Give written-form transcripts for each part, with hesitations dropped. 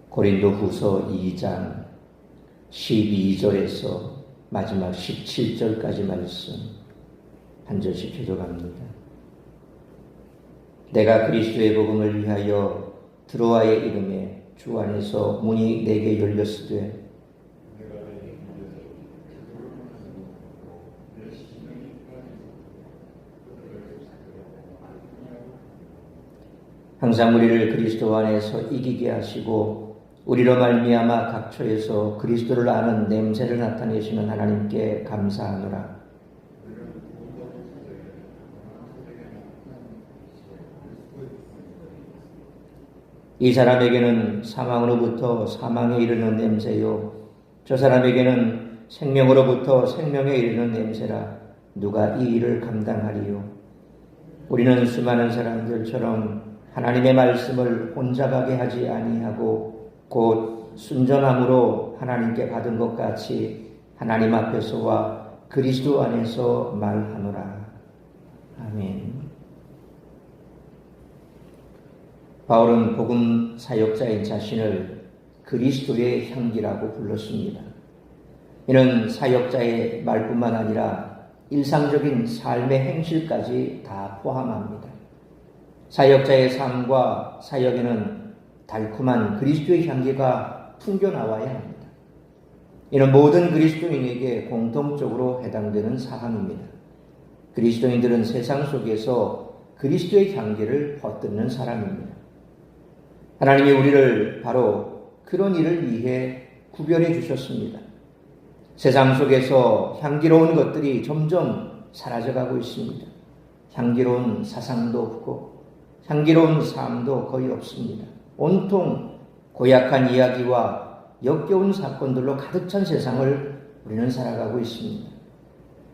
고린도후서 2장 12절에서 마지막 17절까지 말씀 한 절씩 교독합니다. 내가 그리스도의 복음을 위하여 드로아의 이름에 주 안에서 문이 내게 열렸으되 항상 우리를 그리스도 안에서 이기게 하시고 우리로 말미암아 각처에서 그리스도를 아는 냄새를 나타내시는 하나님께 감사하노라. 이 사람에게는 사망으로부터 사망에 이르는 냄새요 저 사람에게는 생명으로부터 생명에 이르는 냄새라. 누가 이 일을 감당하리요? 우리는 수많은 사람들처럼 하나님의 말씀을 혼자 가게 하지 아니하고 곧 순전함으로 하나님께 받은 것 같이 하나님 앞에서와 그리스도 안에서 말하노라. 아멘. 바울은 복음 사역자인 자신을 그리스도의 향기라고 불렀습니다. 이는 사역자의 말뿐만 아니라 일상적인 삶의 행실까지 다 포함합니다. 사역자의 삶과 사역에는 달콤한 그리스도의 향기가 풍겨나와야 합니다. 이는 모든 그리스도인에게 공통적으로 해당되는 사항입니다. 그리스도인들은 세상 속에서 그리스도의 향기를 퍼뜨리는 사람입니다. 하나님이 우리를 바로 그런 일을 위해 구별해 주셨습니다. 세상 속에서 향기로운 것들이 점점 사라져가고 있습니다. 향기로운 사상도 없고 향기로운 삶도 거의 없습니다. 온통 고약한 이야기와 역겨운 사건들로 가득 찬 세상을 우리는 살아가고 있습니다.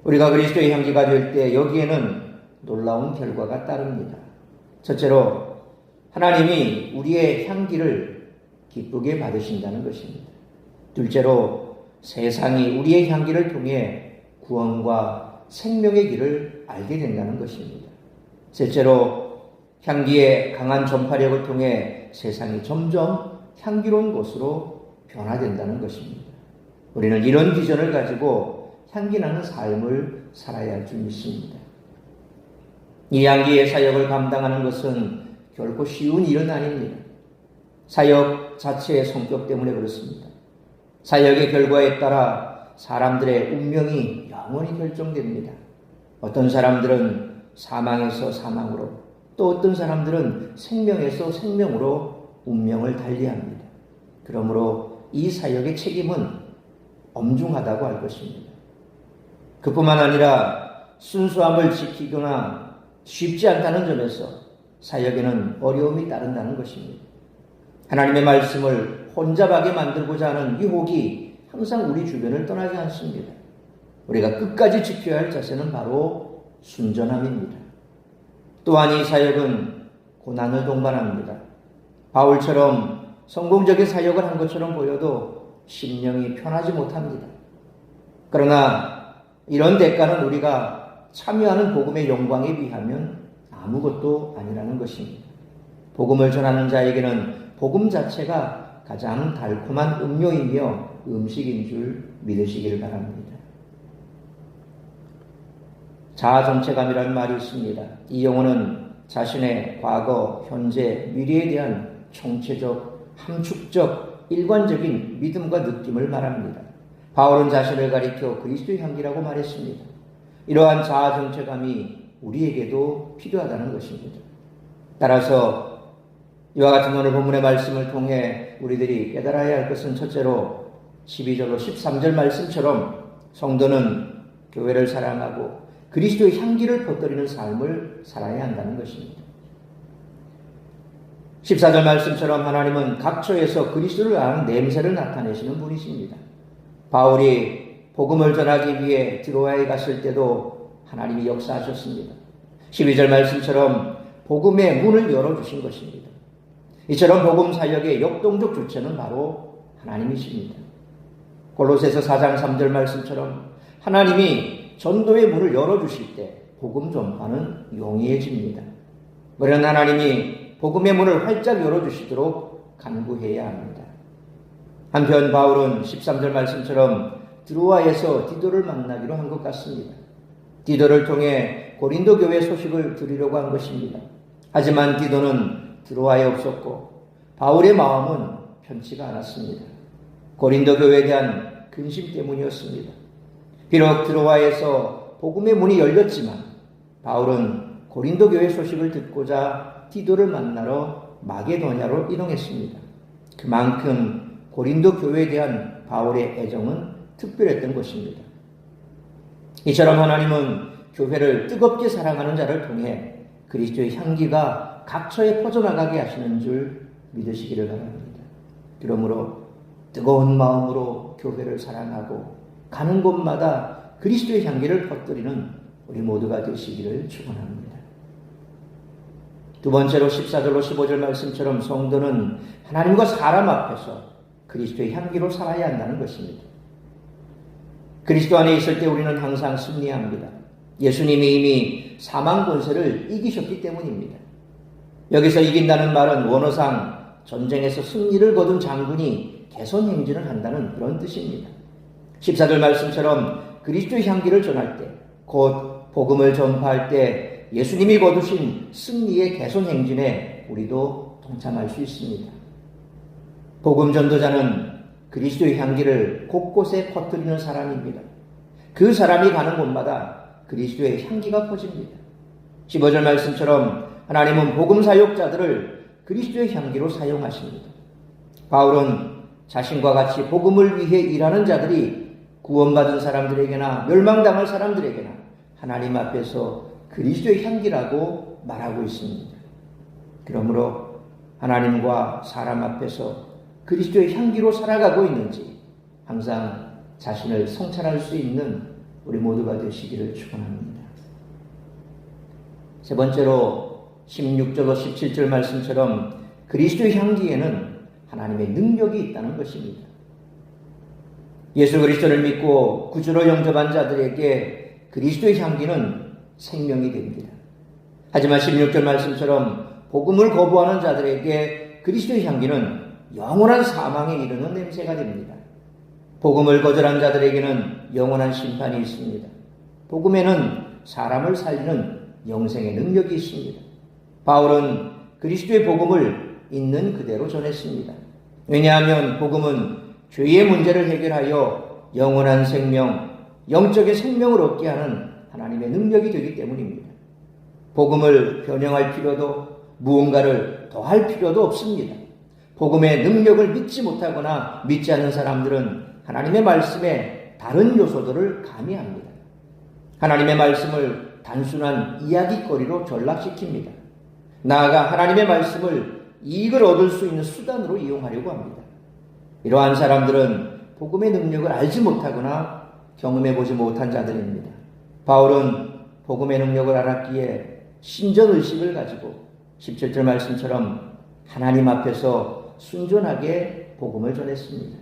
우리가 그리스도의 향기가 될 때 여기에는 놀라운 결과가 따릅니다. 첫째로 하나님이 우리의 향기를 기쁘게 받으신다는 것입니다. 둘째로 세상이 우리의 향기를 통해 구원과 생명의 길을 알게 된다는 것입니다. 셋째로 향기의 강한 전파력을 통해 세상이 점점 향기로운 곳으로 변화된다는 것입니다. 우리는 이런 비전을 가지고 향기나는 삶을 살아야 할 줄 믿습니다. 이 향기의 사역을 감당하는 것은 결코 쉬운 일은 아닙니다. 사역 자체의 성격 때문에 그렇습니다. 사역의 결과에 따라 사람들의 운명이 영원히 결정됩니다. 어떤 사람들은 사망에서 사망으로, 또 어떤 사람들은 생명에서 생명으로 운명을 달리합니다. 그러므로 이 사역의 책임은 엄중하다고 할 것입니다. 그뿐만 아니라 순수함을 지키거나 쉽지 않다는 점에서 사역에는 어려움이 따른다는 것입니다. 하나님의 말씀을 혼잡하게 만들고자 하는 유혹이 항상 우리 주변을 떠나지 않습니다. 우리가 끝까지 지켜야 할 자세는 바로 순전함입니다. 또한 이 사역은 고난을 동반합니다. 바울처럼 성공적인 사역을 한 것처럼 보여도 심령이 편하지 못합니다. 그러나 이런 대가는 우리가 참여하는 복음의 영광에 비하면 아무것도 아니라는 것입니다. 복음을 전하는 자에게는 복음 자체가 가장 달콤한 음료이며 음식인 줄 믿으시길 바랍니다. 자아정체감이라는 말이 있습니다. 이 용어는 자신의 과거, 현재, 미래에 대한 총체적, 함축적, 일관적인 믿음과 느낌을 말합니다. 바울은 자신을 가리켜 그리스도의 향기라고 말했습니다. 이러한 자아정체감이 우리에게도 필요하다는 것입니다. 따라서 이와 같은 오늘 본문의 말씀을 통해 우리들이 깨달아야 할 것은 첫째로 12절로 13절 말씀처럼 성도는 교회를 사랑하고 그리스도의 향기를 퍼뜨리는 삶을 살아야 한다는 것입니다. 14절 말씀처럼 하나님은 각처에서 그리스도를 아는 냄새를 나타내시는 분이십니다. 바울이 복음을 전하기 위해 드로아에 갔을 때도 하나님이 역사하셨습니다. 12절 말씀처럼 복음의 문을 열어주신 것입니다. 이처럼 복음 사역의 역동적 주체는 바로 하나님이십니다. 골로새서 4장 3절 말씀처럼 하나님이 전도의 문을 열어주실 때 복음 전파는 용이해집니다. 그러나 하나님이 복음의 문을 활짝 열어주시도록 간구해야 합니다. 한편 바울은 13절 말씀처럼 드로아에서 디도를 만나기로 한 것 같습니다. 디도를 통해 고린도 교회 소식을 들으려고 한 것입니다. 하지만 디도는 드로아에 없었고 바울의 마음은 편치가 않았습니다. 고린도 교회에 대한 근심 때문이었습니다. 비록 드로아에서 복음의 문이 열렸지만 바울은 고린도 교회 소식을 듣고자 디도를 만나러 마게도냐로 이동했습니다. 그만큼 고린도 교회에 대한 바울의 애정은 특별했던 것입니다. 이처럼 하나님은 교회를 뜨겁게 사랑하는 자를 통해 그리스도의 향기가 각처에 퍼져나가게 하시는 줄 믿으시기를 바랍니다. 그러므로 뜨거운 마음으로 교회를 사랑하고 가는 곳마다 그리스도의 향기를 퍼뜨리는 우리 모두가 되시기를 축원합니다. 두 번째로 14절로 15절 말씀처럼 성도는 하나님과 사람 앞에서 그리스도의 향기로 살아야 한다는 것입니다. 그리스도 안에 있을 때 우리는 항상 승리합니다. 예수님이 이미 사망 권세를 이기셨기 때문입니다. 여기서 이긴다는 말은 원어상 전쟁에서 승리를 거둔 장군이 개선 행진을 한다는 그런 뜻입니다. 14절 말씀처럼 그리스도의 향기를 전할 때, 곧 복음을 전파할 때 예수님이 거두신 승리의 개선 행진에 우리도 동참할 수 있습니다. 복음 전도자는 그리스도의 향기를 곳곳에 퍼뜨리는 사람입니다. 그 사람이 가는 곳마다 그리스도의 향기가 퍼집니다. 15절 말씀처럼 하나님은 복음 사역자들을 그리스도의 향기로 사용하십니다. 바울은 자신과 같이 복음을 위해 일하는 자들이 구원받은 사람들에게나 멸망당할 사람들에게나 하나님 앞에서 그리스도의 향기라고 말하고 있습니다. 그러므로 하나님과 사람 앞에서 그리스도의 향기로 살아가고 있는지 항상 자신을 성찰할 수 있는 우리 모두가 되시기를 축원합니다. 세 번째로 16절로 17절 말씀처럼 그리스도의 향기에는 하나님의 능력이 있다는 것입니다. 예수 그리스도를 믿고 구주로 영접한 자들에게 그리스도의 향기는 생명이 됩니다. 하지만 16절 말씀처럼 복음을 거부하는 자들에게 그리스도의 향기는 영원한 사망에 이르는 냄새가 됩니다. 복음을 거절한 자들에게는 영원한 심판이 있습니다. 복음에는 사람을 살리는 영생의 능력이 있습니다. 바울은 그리스도의 복음을 있는 그대로 전했습니다. 왜냐하면 복음은 죄의 문제를 해결하여 영원한 생명, 영적인 생명을 얻게 하는 하나님의 능력이 되기 때문입니다. 복음을 변형할 필요도 무언가를 더할 필요도 없습니다. 복음의 능력을 믿지 못하거나 믿지 않는 사람들은 하나님의 말씀에 다른 요소들을 가미합니다. 하나님의 말씀을 단순한 이야기거리로 전락시킵니다. 나아가 하나님의 말씀을 이익을 얻을 수 있는 수단으로 이용하려고 합니다. 이러한 사람들은 복음의 능력을 알지 못하거나 경험해보지 못한 자들입니다. 바울은 복음의 능력을 알았기에 신전의식을 가지고 17절 말씀처럼 하나님 앞에서 순전하게 복음을 전했습니다.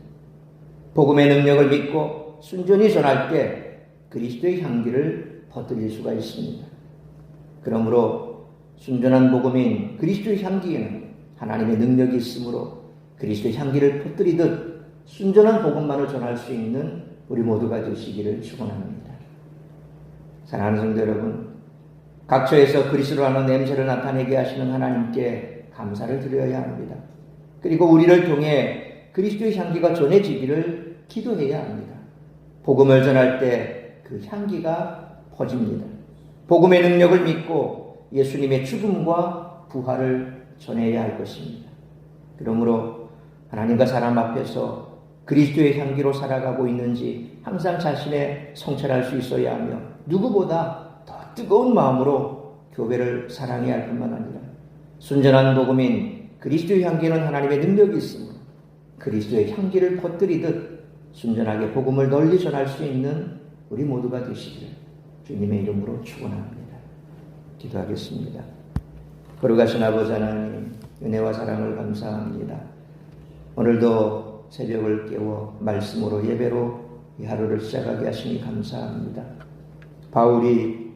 복음의 능력을 믿고 순전히 전할 때 그리스도의 향기를 퍼뜨릴 수가 있습니다. 그러므로 순전한 복음인 그리스도의 향기에는 하나님의 능력이 있으므로 그리스도의 향기를 퍼뜨리듯 순전한 복음만을 전할 수 있는 우리 모두가 되시기를 축원합니다. 사랑하는 성도 여러분, 각처에서 그리스도라는 냄새를 나타내게 하시는 하나님께 감사를 드려야 합니다. 그리고 우리를 통해 그리스도의 향기가 전해지기를 기도해야 합니다. 복음을 전할 때 그 향기가 퍼집니다. 복음의 능력을 믿고 예수님의 죽음과 부활을 전해야 할 것입니다. 그러므로 하나님과 사람 앞에서 그리스도의 향기로 살아가고 있는지 항상 자신의 성찰할 수 있어야 하며 누구보다 더 뜨거운 마음으로 교회를 사랑해야 할 뿐만 아니라 순전한 복음인 그리스도의 향기는 하나님의 능력이 있으므로 그리스도의 향기를 퍼뜨리듯 순전하게 복음을 널리 전할 수 있는 우리 모두가 되시기를 주님의 이름으로 축원합니다. 기도하겠습니다. 거룩하신 아버지 하나님, 은혜와 사랑을 감사합니다. 오늘도 새벽을 깨워 말씀으로 예배로 이 하루를 시작하게 하시니 감사합니다. 바울이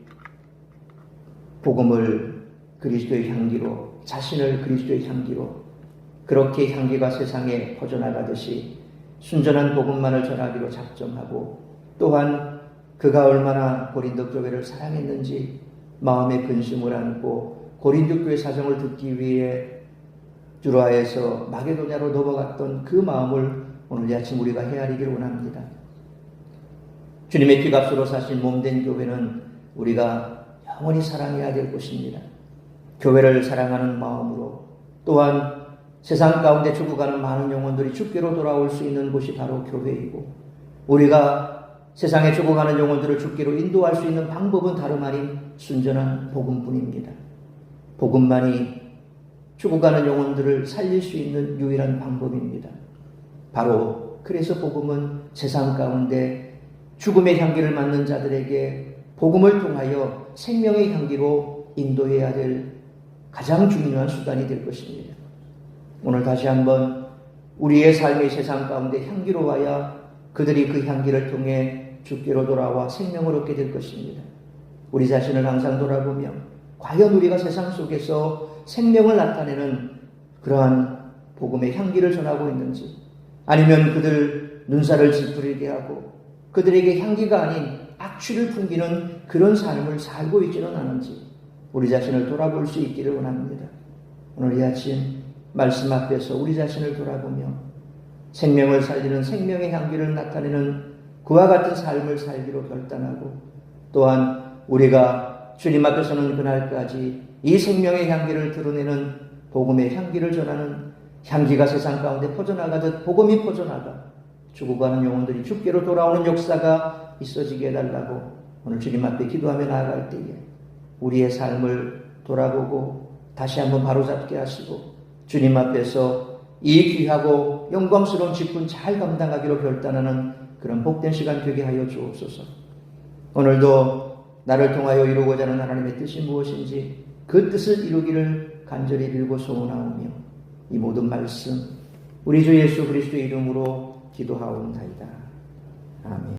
복음을 그리스도의 향기로, 자신을 그리스도의 향기로 그렇게 향기가 세상에 퍼져나가듯이 순전한 복음만을 전하기로 작정하고 또한 그가 얼마나 고린도 교회를 사랑했는지 마음에 근심을 안고 고린도 교회 사정을 듣기 위해 주로아에서 마게도냐로 넘어갔던 그 마음을 오늘 이 아침 우리가 헤아리길 원합니다. 주님의 피값으로 사신 몸된 교회는 우리가 영원히 사랑해야 될 것입니다. 교회를 사랑하는 마음으로 또한 세상 가운데 죽어가는 많은 영혼들이 주께로 돌아올 수 있는 곳이 바로 교회이고 우리가 세상에 죽어가는 영혼들을 주께로 인도할 수 있는 방법은 다름 아닌 순전한 복음뿐입니다. 복음만이 죽어가는 영혼들을 살릴 수 있는 유일한 방법입니다. 바로 그래서 복음은 세상 가운데 죽음의 향기를 맡는 자들에게 복음을 통하여 생명의 향기로 인도해야 될 가장 중요한 수단이 될 것입니다. 오늘 다시 한번 우리의 삶의 세상 가운데 향기로워야 그들이 그 향기를 통해 주께로 돌아와 생명을 얻게 될 것입니다. 우리 자신을 항상 돌아보며 과연 우리가 세상 속에서 생명을 나타내는 그러한 복음의 향기를 전하고 있는지 아니면 그들 눈살을 찌푸리게 하고 그들에게 향기가 아닌 악취를 풍기는 그런 삶을 살고 있지는 않은지 우리 자신을 돌아볼 수 있기를 원합니다. 오늘 이 아침 말씀 앞에서 우리 자신을 돌아보며 생명을 살리는 생명의 향기를 나타내는 그와 같은 삶을 살기로 결단하고 또한 우리가 주님 앞에 서는 그날까지 이 생명의 향기를 드러내는 복음의 향기를 전하는 향기가 세상 가운데 퍼져나가듯 복음이 퍼져나가 죽어가는 영혼들이 주께로 돌아오는 역사가 있어지게 해달라고 오늘 주님 앞에 기도하며 나아갈 때에 우리의 삶을 돌아보고 다시 한번 바로잡게 하시고 주님 앞에서 이 귀하고 영광스러운 직분 잘 감당하기로 결단하는 그런 복된 시간 되게 하여 주옵소서. 오늘도 나를 통하여 이루고자 하는 하나님의 뜻이 무엇인지 그 뜻을 이루기를 간절히 빌고 소원하오며 이 모든 말씀 우리 주 예수 그리스도의 이름으로 기도하옵나이다. 아멘.